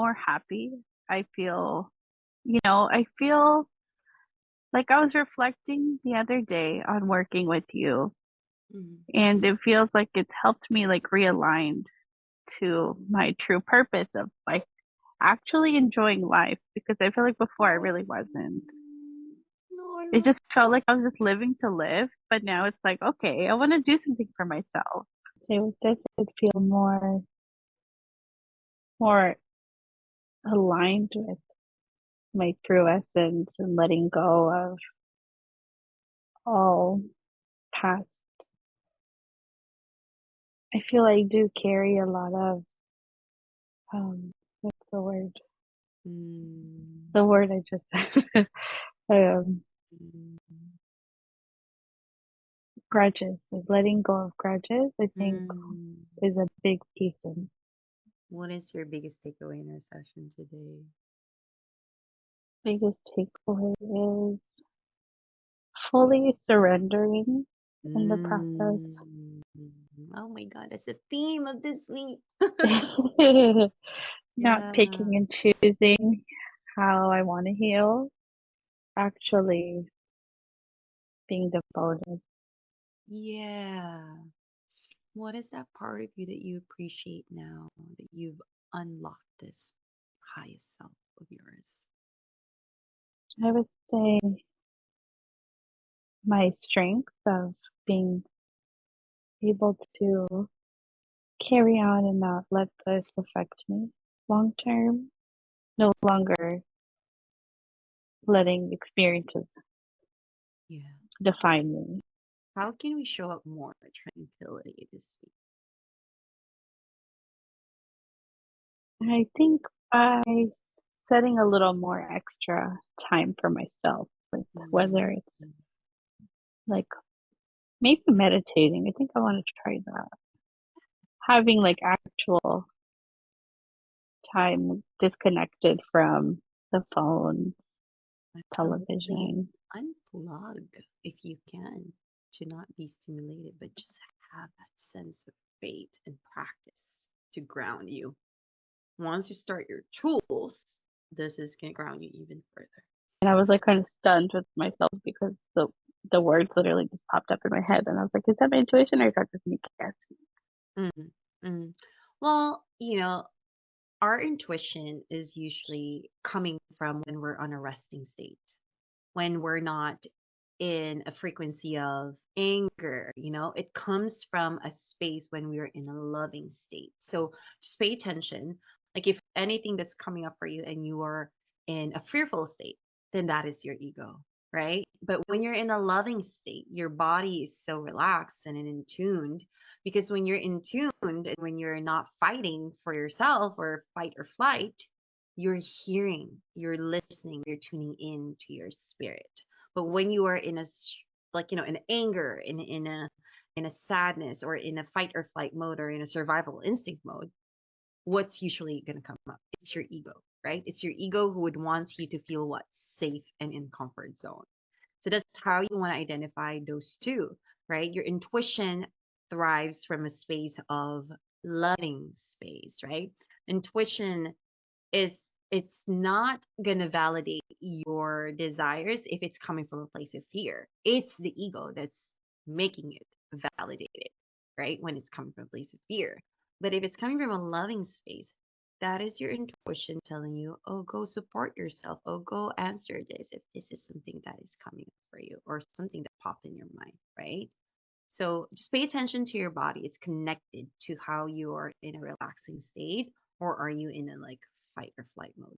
more happy. I feel, I feel like I was reflecting the other day on working with you, Mhm. and it feels like it's helped me like realign to my true purpose of like actually enjoying life because I feel like before I Oh, really wasn't. no, I It love just felt like I was just living to live, but now it's like, okay, I want to do something for myself. So with this, I feel more aligned with my true essence and letting go of all past. I feel I do carry a lot of what's the word? Mm, The word I just said. um mm, Grudges. Like letting go of grudges, I think mm. is a big piece of What is your biggest takeaway in our session today? biggest takeaway is fully surrendering in the process. Mm. Oh my God, that's the theme of this week. Not Yeah, picking and choosing how I want to heal, actually being devoted. yeah. What is that part of you that you appreciate now that you've unlocked this highest self of yours? I would say my strength of being able to carry on and not let this affect me long term, no longer letting experiences Yeah. define me. How can we show up more tranquility this week? I think by setting a little more extra time for myself, like Mm, whether it's like maybe meditating. I think I want to try that. Having like actual time disconnected from the phone, absolutely. television. Unplug if you can to not be stimulated, but just have that sense of faith and practice to ground you. Once you start your tools, this is going to ground you even further. And I was like kind of stunned with myself because the words literally just popped up in my head, and I was like, "Is that my intuition or is that just me guessing?" Mm, mm. Well, our intuition is usually coming from when we're on a resting state, when we're not in a frequency of anger, it comes from a space when we're in a loving state. So just pay attention. Like if anything that's coming up for you and you are in a fearful state, then that is your ego, right? But when you're in a loving state, your body is so relaxed and in tuned because when you're in tuned and when you're not fighting for yourself or fight or flight, you're hearing, you're listening, you're tuning in to your spirit. But when you are in in anger, in a sadness, or in a fight or flight mode, or in a survival instinct mode, what's usually going to come up? It's your ego, right? It's your ego who would want you to feel what? Safe and in comfort zone. So that's how you want to identify those two, right? Your intuition thrives from a space of loving space, right? Intuition is it's not going to validate your desires if it's coming from a place of fear. It's the ego that's making it validated, right? When it's coming from a place of fear. But if it's coming from a loving space, that is your intuition telling you, oh, go support yourself. Oh, go answer this if this is something that is coming up for you or something that popped in your mind, right? So just pay attention to your body. It's connected to how you are in a relaxing state, or are you in a like fight or flight mode?